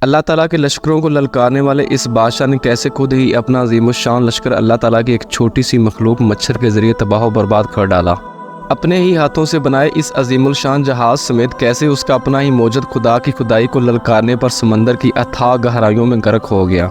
اللہ تعالیٰ کے لشکروں کو للکارنے والے اس بادشاہ نے کیسے خود ہی اپنا عظیم الشان لشکر اللہ تعالیٰ کی ایک چھوٹی سی مخلوق مچھر کے ذریعے تباہ و برباد کر ڈالا۔ اپنے ہی ہاتھوں سے بنائے اس عظیم الشان جہاز سمیت کیسے اس کا اپنا ہی موجد خدا کی خدائی کو للکارنے پر سمندر کی اتھاہ گہرائیوں میں غرق ہو گیا۔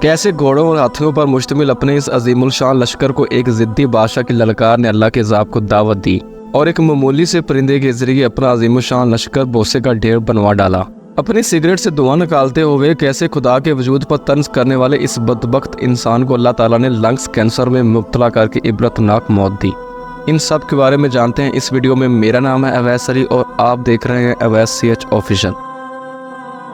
کیسے گھوڑوں اور ہاتھیوں پر مشتمل اپنے اس عظیم الشان لشکر کو ایک ضدی بادشاہ کی للکار نے اللہ کے عذاب کو دعوت دی اور ایک معمولی سے پرندے کے ذریعے اپنا عظیم الشان لشکر بوسے کا ڈھیر بنوا ڈالا۔ اپنی سگریٹ سے دھواں نکالتے ہوئے کیسے خدا کے وجود پر طنز کرنے والے اس بدبخت انسان کو اللہ تعالیٰ نے لنگس کینسر میں مبتلا کر کے عبرتناک موت دی۔ ان سب کے بارے میں جانتے ہیں اس ویڈیو میں۔ میرا نام ہے اویس علی اور آپ دیکھ رہے ہیں اویس CH آفیشل۔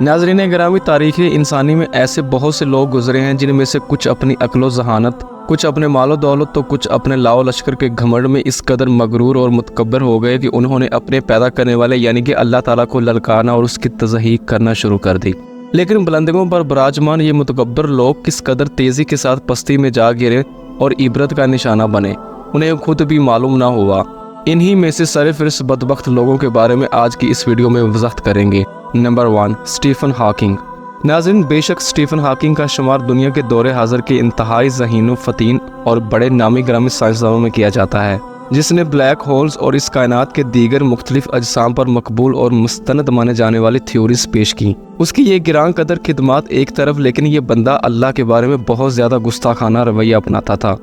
ناظرین گرامی، تاریخ انسانی میں ایسے بہت سے لوگ گزرے ہیں جن میں سے کچھ اپنی عقل و ذہانت، کچھ اپنے مال و دولت تو کچھ اپنے لاؤ لشکر کے گھمنڈ میں اس قدر مغرور اور متکبر ہو گئے کہ انہوں نے اپنے پیدا کرنے والے یعنی کہ اللہ تعالیٰ کو للکارنا اور اس کی تضحیق کرنا شروع کر دی۔ لیکن بلندیوں پر براجمان یہ متکبر لوگ کس قدر تیزی کے ساتھ پستی میں جا گرے اور عبرت کا نشانہ بنے، انہیں خود بھی معلوم نہ ہوا۔ انہی میں سے سرفہرست بدبخت لوگوں کے بارے میں آج کی اس ویڈیو میں وضاحت کریں گے۔ Number 1، Stephen Hawking. ناظرین، بے شک اسٹیفن ہاکنگ کا شمار دنیا کے دور حاضر کے انتہائی ذہین و فطین اور بڑے نامی گرامی سائنسدانوں میں کیا جاتا ہے، جس نے بلیک ہولز اور اس کائنات کے دیگر مختلف اجسام پر مقبول اور مستند مانے جانے والی تھیوریز پیش کی۔ اس کی یہ گران قدر خدمات ایک طرف، لیکن یہ بندہ اللہ کے بارے میں بہت زیادہ گستاخانہ رویہ اپناتا تھا۔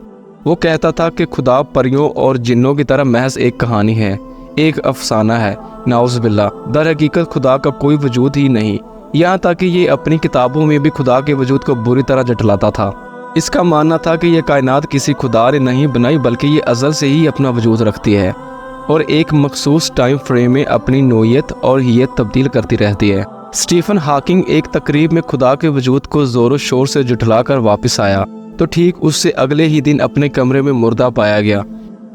وہ کہتا تھا کہ خدا پریوں اور جنوں کی طرح محض ایک کہانی ہے، ایک افسانہ ہے۔ نعوذ باللہ، در حقیقت خدا کا کوئی وجود ہی نہیں، یہاں تک کہ یہ اپنی کتابوں میں بھی خدا کے وجود کو بری طرح جھٹلاتا تھا۔ اس کا ماننا تھا کہ یہ کائنات کسی خدا نے نہیں بنائی بلکہ یہ ازل سے ہی اپنا وجود رکھتی ہے اور ایک مخصوص ٹائم فریم میں اپنی نوعیت اور ہیت تبدیل کرتی رہتی ہے۔ اسٹیفن ہاکنگ ایک تقریب میں خدا کے وجود کو زور و شور سے جھٹلا کر واپس آیا تو ٹھیک اس سے اگلے ہی دن اپنے کمرے میں مردہ پایا گیا۔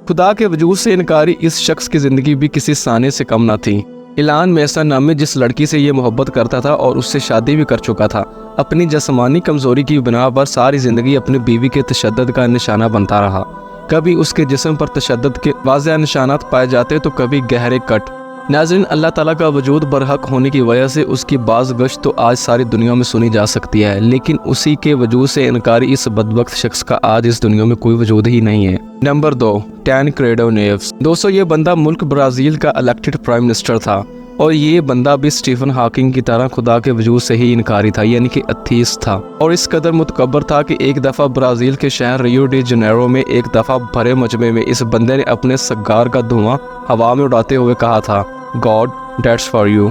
خدا کے وجود سے انکاری اس شخص کی زندگی بھی کسی سانے سے کم نہ تھی۔ ایلان میسا نامی جس لڑکی سے یہ محبت کرتا تھا اور اس سے شادی بھی کر چکا تھا، اپنی جسمانی کمزوری کی بنا پر ساری زندگی اپنی بیوی کے تشدد کا نشانہ بنتا رہا۔ کبھی اس کے جسم پر تشدد کے واضح نشانات پائے جاتے تو کبھی گہرے کٹ۔ ناظرین، اللہ تعالیٰ کا وجود برحق ہونے کی وجہ سے اس کی بعض گشت تو آج ساری دنیا میں سنی جا سکتی ہے، لیکن اسی کے وجود سے انکاری اس بدبخت شخص کا آج اس دنیا میں کوئی وجود ہی نہیں ہے۔ Number 2، Tancredo Neves. دوستو، یہ بندہ ملک برازیل کا الیکٹڈ پرائم منسٹر تھا اور یہ بندہ بھی اسٹیفن ہاکنگ کی طرح خدا کے وجود سے ہی انکاری تھا، یعنی کہ ایتھیسٹ تھا، اور اس قدر متکبر تھا کہ ایک دفعہ برازیل کے شہر ریو ڈی جنیرو میں ایک دفعہ بھرے مجمع میں اس بندے نے اپنے سگار کا دھواں ہوا میں اڑاتے ہوئے کہا تھا، گاڈ دیٹس فار یو۔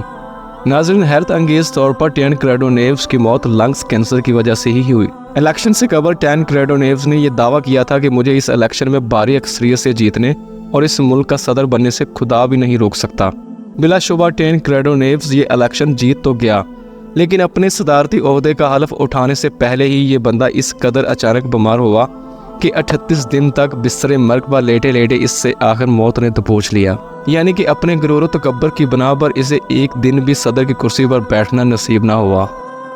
ناظرین، حیرت انگیز طور پر ٹینکریڈو نیوس کی موت لنگس کینسر کی وجہ سے ہی ہوئی۔ الیکشن سے قبل ٹینکریڈو نیوس نے یہ دعویٰ کیا تھا کہ مجھے اس الیکشن میں بھاری اکثریت سے جیتنے اور اس ملک کا صدر بننے سے خدا بھی نہیں روک سکتا۔ بلا شبہ ٹینکریڈو نیوس یہ الیکشن جیت تو گیا، لیکن اپنے صدارتی عہدے کا حلف اٹھانے سے پہلے ہی یہ بندہ اس قدر اچانک بیمار ہوا کہ 38 دن تک بستر مرگ پر لیٹے لیٹے اس سے آخر موت نے دبوچ لیا، یعنی کہ اپنے غرور و تکبر کی بنا پر اسے ایک دن بھی صدر کی کرسی پر بیٹھنا نصیب نہ ہوا۔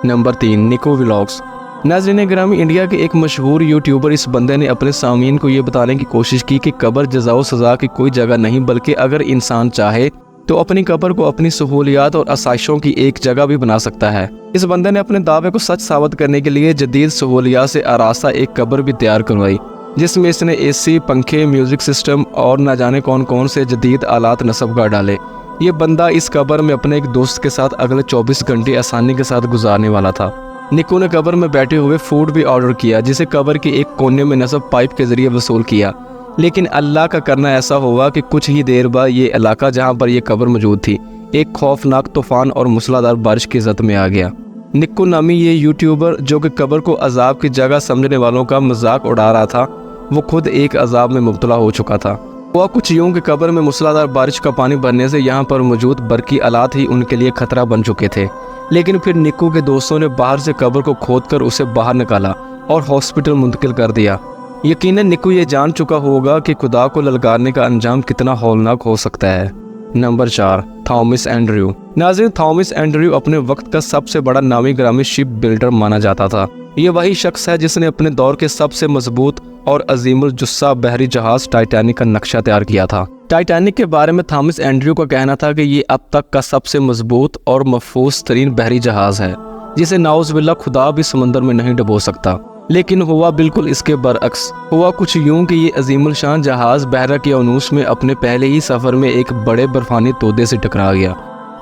Number 3، Nico vlogs. ناظرین گرامی، انڈیا کے ایک مشہور یوٹیوبر اس بندے نے اپنے سامعین کو یہ بتانے کی کوشش کی کہ قبر جزا و سزا کی کوئی جگہ نہیں، بلکہ اگر انسان چاہے تو اپنی قبر کو اپنی سہولیات اور آسائشوں کی ایک جگہ بھی بنا سکتا ہے۔ اس بندے نے اپنے دعوے کو سچ ثابت کرنے کے لیے جدید سہولیات سے آراستہ ایک قبر بھی تیار کروائی، جس میں اس نے AC، پنکھے، میوزک سسٹم اور نہ جانے کون کون سے جدید آلات نصب کر ڈالے۔ یہ بندہ اس قبر میں اپنے ایک دوست کے ساتھ اگلے 24 گھنٹے آسانی کے ساتھ گزارنے والا تھا۔ نکو نے قبر میں بیٹھے ہوئے فوڈ بھی آرڈر کیا، جسے قبر کے ایک کونے میں نصب پائپ کے ذریعے وصول کیا، لیکن اللہ کا کرنا ایسا ہوا کہ کچھ ہی دیر بعد یہ علاقہ جہاں پر یہ قبر موجود تھی ایک خوفناک طوفان اور موسلادھار بارش کی زد میں آ گیا۔ نکو نامی یہ یوٹیوبر، جو کہ قبر کو عذاب کی جگہ سمجھنے والوں کا مذاق اڑا رہا تھا، وہ خود ایک عذاب میں مبتلا ہو چکا تھا۔ ہوا کچھ یوں کہ قبر میں موسلادھار بارش کا پانی بھرنے سے یہاں پر موجود برقی آلات ہی ان کے لیے خطرہ بن چکے تھے، لیکن پھر نکو کے دوستوں نے باہر سے قبر کو کھود کر اسے باہر نکالا اور ہاسپٹل منتقل کر دیا۔ یقیناً نکو یہ جان چکا ہوگا کہ خدا کو للکارنے کا انجام کتنا ہولناک ہو سکتا ہے۔ Number 4، Thomas Andrew. ناظرین، تھامس اینڈریو اپنے وقت کا سب سے بڑا نامی گرامی شپ بلڈر مانا جاتا تھا۔ یہ وہی شخص ہے جس نے اپنے دور کے سب سے مضبوط اور عظیم الجثہ بحری جہاز ٹائٹینک کا نقشہ تیار کیا تھا۔ ٹائٹینک کے بارے میں تھامس اینڈریو کا کہنا تھا کہ یہ اب تک کا سب سے مضبوط اور محفوظ ترین بحری جہاز ہے۔ جسے نعوذ باللہ خدا بھی سمندر میں نہیں ڈبو سکتا۔ لیکن ہوا بالکل اس کے برعکس۔ ہوا کچھ یوں کہ یہ عظیم الشان جہاز بحیرہ کیانوس میں اپنے پہلے ہی سفر میں ایک بڑے برفانی تودے سے ٹکرا گیا،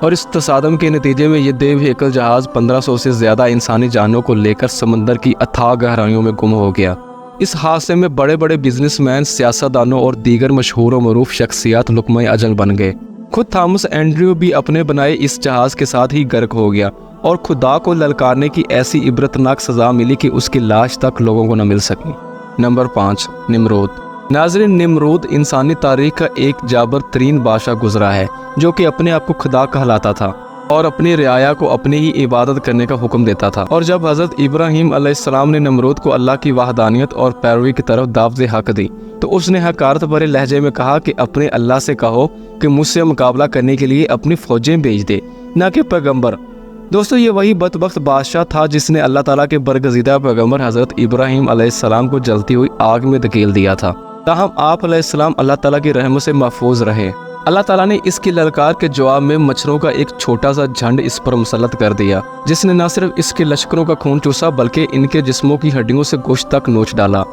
اور اس تصادم کے نتیجے میں یہ دیو ہیکل جہاز 1500 سے زیادہ انسانی جانوں کو لے کر سمندر کی اتھاہ گہرائیوں میں گم ہو گیا۔ اس حادثے میں بڑے بڑے بزنس مین، سیاستدانوں اور دیگر مشہور و معروف شخصیات لقمۂ اجل بن گئے۔ خود تھامس اینڈریو بھی اپنے بنائے اس جہاز کے ساتھ ہی غرق ہو گیا، اور خدا کو للکارنے کی ایسی عبرتناک سزا ملی کہ اس کی لاش تک لوگوں کو نہ مل سکی۔ نمبر 5، نمرود۔ ناظرین، نمرود انسانی تاریخ کا ایک جابر ترین بادشاہ گزرا ہے، جو کہ اپنے آپ کو خدا کہلاتا تھا اور اپنی رعایا کو اپنی ہی عبادت کرنے کا حکم دیتا تھا۔ اور جب حضرت ابراہیم علیہ السلام نے نمرود کو اللہ کی وحدانیت اور پیروی کی طرف دعوت حق دی، تو اس نے حقارت بھرے لہجے میں کہا کہ اپنے اللہ سے کہو کہ مجھ سے مقابلہ کرنے کے لیے اپنی فوجیں بھیج دے، نہ کہ پیغمبر۔ دوستو، یہ وہی بدبخت بادشاہ تھا جس نے اللہ تعالیٰ کے برگزیدہ پیغمبر حضرت ابراہیم علیہ السلام کو جلتی ہوئی آگ میں دھکیل دیا تھا۔ تاہم آپ علیہ السلام اللہ تعالیٰ کی رحمت سے محفوظ رہے۔ اللہ تعالیٰ نے اس کی للکار کے جواب میں مچھروں کا ایک چھوٹا سا جھنڈ اس پر مسلط کر دیا، جس نے نہ صرف اس کے لشکروں کا خون چوسا بلکہ ان کے جسموں کی ہڈیوں سے گوشت تک نوچ ڈالا۔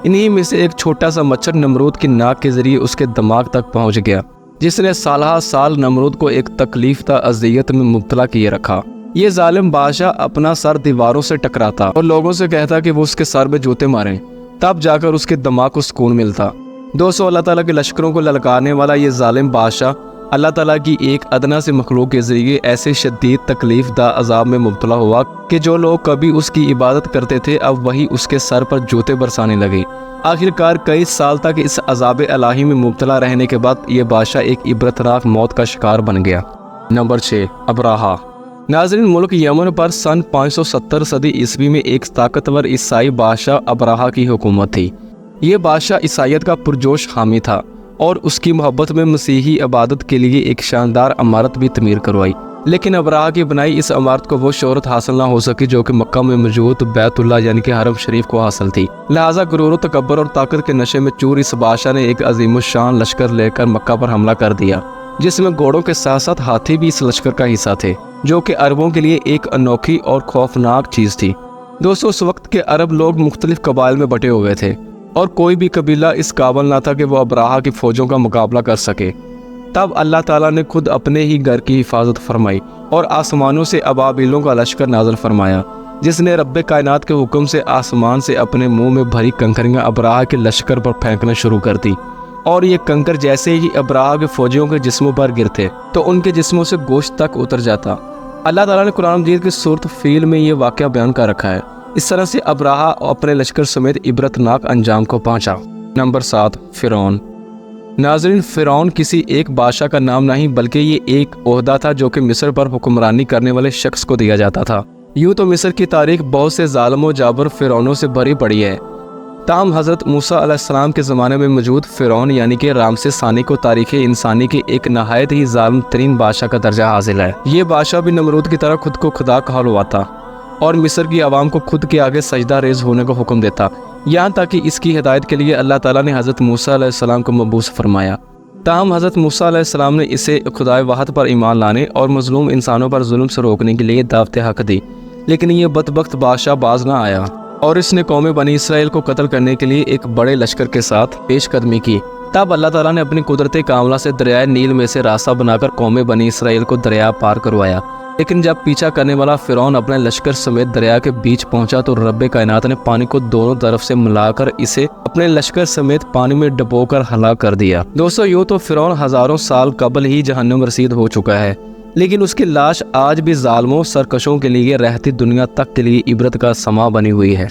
انہی میں سے ایک چھوٹا سا مچھر نمرود کی ناک کے ذریعے اس کے دماغ تک پہنچ گیا، جس نے سالہ سال نمرود کو ایک تکلیف دہ اذیت میں مبتلا کیے رکھا۔ یہ ظالم بادشاہ اپنا سر دیواروں سے ٹکراتا اور لوگوں سے کہتا کہ وہ اس کے سر میں جوتے ماریں، تب جا کر اس کے دماغ کو سکون ملتا۔ دوستو، اللہ تعالیٰ کے لشکروں کو للکارنے والا یہ ظالم بادشاہ اللہ تعالیٰ کی ایک ادنا سے مخلوق کے ذریعے ایسے شدید تکلیف دہ عذاب میں مبتلا ہوا کہ جو لوگ کبھی اس کی عبادت کرتے تھے اب وہی اس کے سر پر جوتے برسانے لگے۔ آخرکار کئی سال تک اس عذاب الہی میں مبتلا رہنے کے بعد یہ بادشاہ ایک عبرتناک موت کا شکار بن گیا۔ نمبر 6، ابراہا۔ ناظرین، ملک یمن پر سن 570 صدی عیسوی میں ایک طاقتور عیسائی بادشاہ ابراہا کی حکومت تھی۔ یہ بادشاہ عیسائیت کا پرجوش حامی تھا اور اس کی محبت میں مسیحی عبادت کے لیے ایک شاندار عمارت بھی تعمیر کروائی، لیکن ابراہا کی بنائی اس عمارت کو وہ شہرت حاصل نہ ہو سکی جو کہ مکہ میں موجود بیت اللہ یعنی کہ حرم شریف کو حاصل تھی۔ لہٰذا غرور و تکبر اور طاقت کے نشے میں چور اس بادشاہ نے ایک عظیم الشان لشکر لے کر مکہ پر حملہ کر دیا، جس میں گھوڑوں کے ساتھ ساتھ ہاتھی بھی اس لشکر کا حصہ تھے، جو کہ عربوں کے لیے ایک انوکھی اور خوفناک چیز تھی۔ دوستو، اس وقت کے عرب لوگ مختلف قبائل میں بٹے ہوئے تھے اور کوئی بھی قبیلہ اس قابل نہ تھا کہ وہ ابراہا کی فوجوں کا مقابلہ کر سکے۔ تب اللہ تعالیٰ نے خود اپنے ہی گھر کی حفاظت فرمائی اور آسمانوں سے ابابیلوں کا لشکر نازل فرمایا، جس نے رب کائنات کے حکم سے آسمان سے اپنے منہ میں بھری کنکریاں ابراہا کے لشکر پر پھینکنا شروع کر دی، اور یہ کنکر جیسے ہی ابراہا کے فوجیوں کے جسموں پر گرتے تو ان کے جسموں سے گوشت تک اتر جاتا۔ اللہ تعالیٰ نے قرآن مجید کی سورۃ فیل میں یہ واقعہ بیان کر رکھا ہے۔ اس طرح سے ابراہا اپنے لشکر سمیت عبرتناک انجام کو پہنچا۔ نمبر 7، فرعون۔ ناظرین، فرعون کسی ایک بادشاہ کا نام نہیں بلکہ یہ ایک عہدہ تھا جو کہ مصر پر حکمرانی کرنے والے شخص کو دیا جاتا تھا۔ یوں تو مصر کی تاریخ بہت سے ظالم و جابر فرعونوں سے بھری پڑی ہے، تاہم حضرت موسیٰ علیہ السلام کے زمانے میں موجود فرعون یعنی کہ رامسس ثانی کو تاریخ انسانی کے ایک نہایت ہی ظالم ترین بادشاہ کا درجہ حاصل ہے۔ یہ بادشاہ بھی نمرود کی طرح خود کو خدا کہلواتا اور مصر کی عوام کو خود کے آگے سجدہ ریز ہونے کا حکم دیتا، یہاں تک کہ اس کی ہدایت کے لیے اللہ تعالیٰ نے حضرت موسیٰ علیہ السلام کو مبعوث فرمایا۔ تاہم حضرت موسیٰ علیہ السلام نے اسے خدائے واحد پر ایمان لانے اور مظلوم انسانوں پر ظلم سے روکنے کے لیے دعوت حق دی، لیکن یہ بدبخت بادشاہ باز نہ آیا اور اس نے قوم بنی اسرائیل کو قتل کرنے کے لیے ایک بڑے لشکر کے ساتھ پیش قدمی کی۔ تب اللہ تعالیٰ نے اپنی قدرت کاملہ سے دریائے نیل میں سے راستہ بنا کر قوم بنی اسرائیل کو دریا پار کروایا، لیکن جب پیچھا کرنے والا فرعون اپنے لشکر سمیت دریا کے بیچ پہنچا تو رب کائنات نے پانی کو دونوں طرف سے ملا کر اسے اپنے لشکر سمیت پانی میں ڈبو کر ہلاک کر دیا۔ دوستو، یوں تو فرعون ہزاروں سال قبل ہی جہنم رسید ہو چکا ہے، لیکن اس کی لاش آج بھی ظالموں سرکشوں کے لیے رہتی دنیا تک کے لیے عبرت کا سما بنی ہوئی ہے۔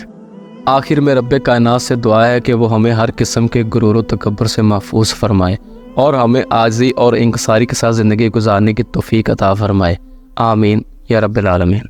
آخر میں رب کائنات سے دعا ہے کہ وہ ہمیں ہر قسم کے غرور و تکبر سے محفوظ فرمائے اور ہمیں عاجزی اور انکساری کے ساتھ زندگی گزارنے کی توفیق عطا فرمائے۔ آمین یا رب العالمین۔